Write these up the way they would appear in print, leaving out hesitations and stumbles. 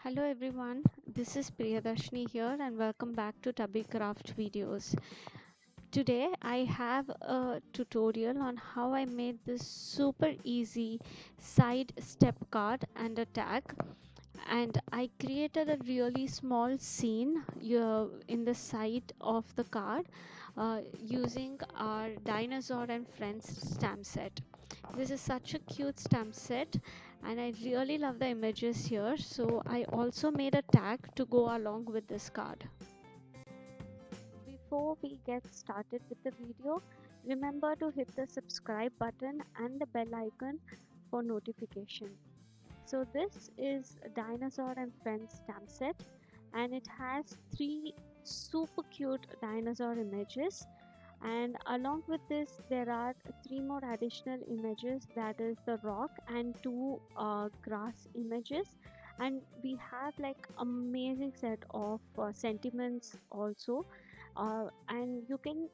Hello everyone, this is Priyadarshini here and welcome back to Tubby Craft videos. Today I have a tutorial on how I made this super easy side step card and a tag, and I created a really small scene in the side of the card using our Dinosaur and Friends stamp set. This is such a cute stamp set and I really love the images here, so I also made a tag to go along with this card. Before we get started with the video, remember to hit the subscribe button and the bell icon for notification. So this is a Dinosaur and Friends stamp set and it has three super cute dinosaur images, and along with this there are three more additional images, that is the rock and two grass images, and we have like amazing set of sentiments also, and you can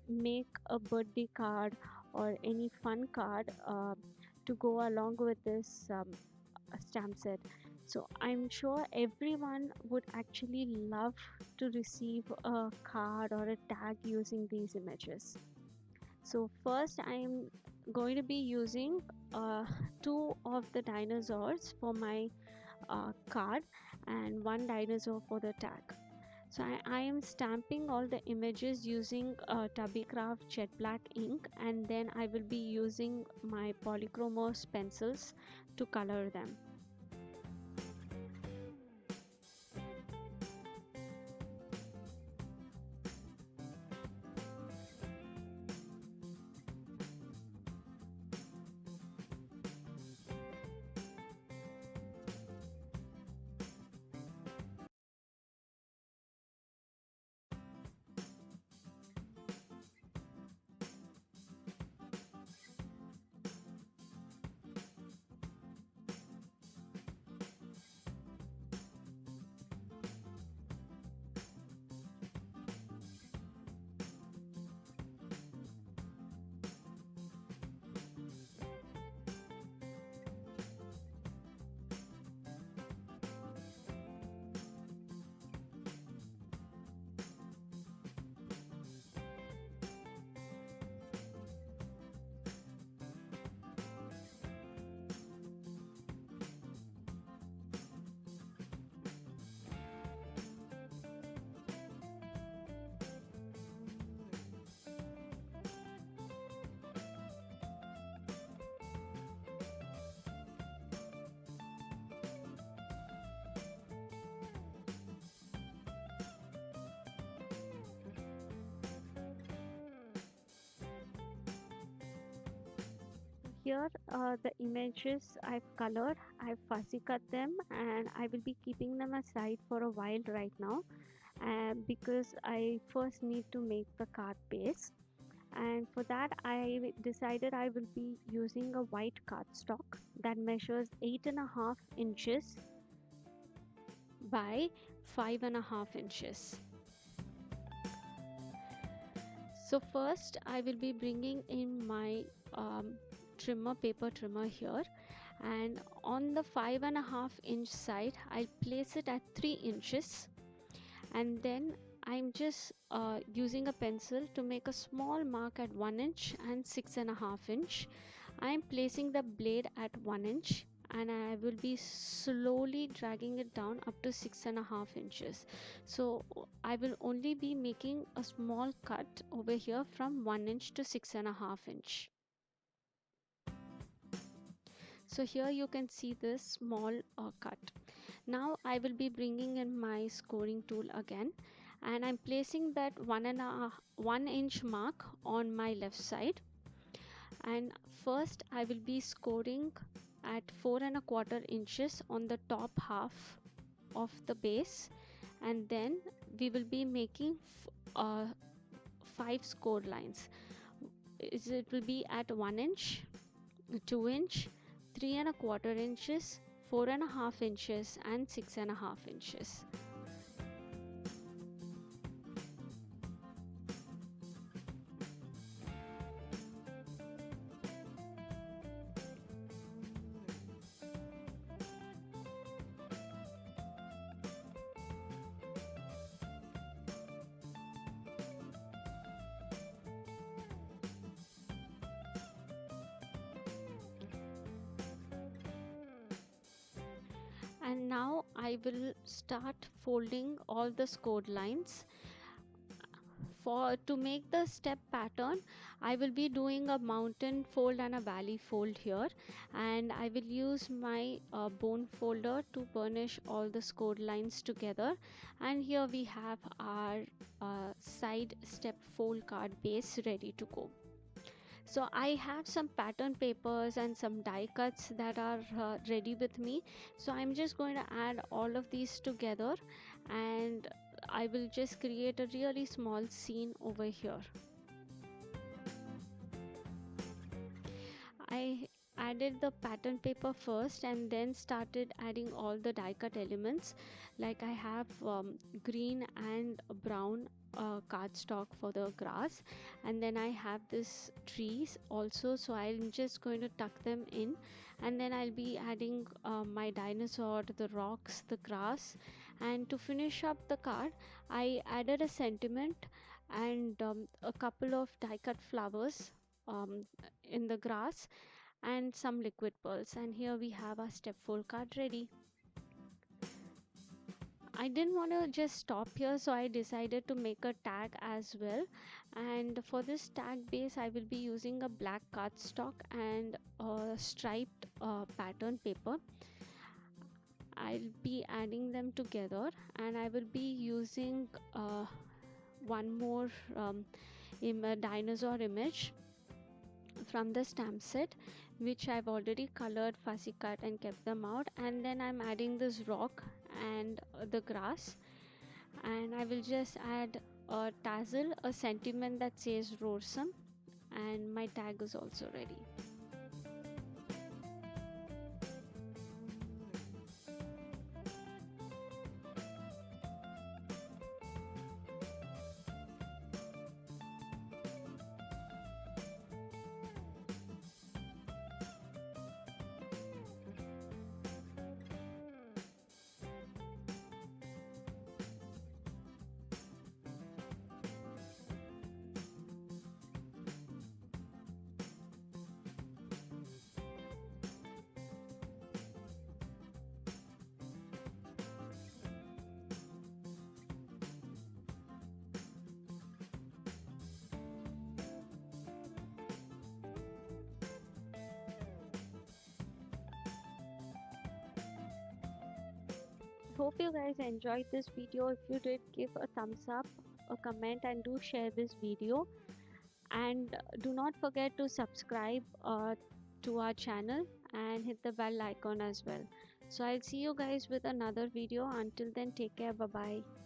make a birthday card or any fun card to go along with this stamp set. So I'm sure everyone would actually love to receive a card or a tag using these images. So first I'm going to be using two of the dinosaurs for my card and one dinosaur for the tag. So I am stamping all the images using Tubbycraft Jet Black ink, and then I will be using my Polychromos pencils to color them. Here the images I've colored, I've fussy cut them, and I will be keeping them aside for a while right now, because I first need to make the card base. And for that I decided I will be using a white cardstock that measures 8.5 inches by 5.5 inches. So first I will be bringing in my paper trimmer here, and on the 5.5 inch side I'll place it at 3 inches, and then I'm just using a pencil to make a small mark at 1 inch and 6.5 inch. I'm placing the blade at 1 inch and I will be slowly dragging it down up to 6.5 inches. So I will only be making a small cut over here from 1 inch to 6.5 inch. So here you can see this small cut. Now I will be bringing in my scoring tool again, and I'm placing that 1 inch mark on my left side, and first I will be scoring at 4.25 inches on the top half of the base, and then we will be making 5 score lines. It will be at 1 inch, 2 inch, 3.25 inches, 4.5 inches, and 6.5 inches. Now I will start folding all the scored lines. For to make the step pattern, I will be doing a mountain fold and a valley fold here, and I will use my bone folder to burnish all the scored lines together. And here we have our side step fold card base ready to go. So I have some pattern papers and some die cuts that are ready with me, so I'm just going to add all of these together, and I will just create a really small scene over here. I added the pattern paper first and then started adding all the die cut elements. Like I have green and brown cardstock for the grass, and then I have this trees also, so I'm just going to tuck them in, and then I'll be adding my dinosaur, the rocks, the grass. And to finish up the card, I added a sentiment and a couple of die cut flowers um, in the grass and some liquid pearls, and here we have our step fold card ready. I didn't want to just stop here, so I decided to make a tag as well, and for this tag base I will be using a black cardstock and a striped pattern paper. I'll be adding them together, and I will be using one more dinosaur image from the stamp set, which I've already colored, fussy cut and kept them out, and then I'm adding this rock and the grass, and I will just add a tassel, a sentiment that says Roarsome, and my tag is also ready. Hope you guys enjoyed this video. If you did, give a thumbs up, a comment, and do share this video. And do not forget to subscribe to our channel and hit the bell icon as well. So I'll see you guys with another video. Until then, take care. Bye bye.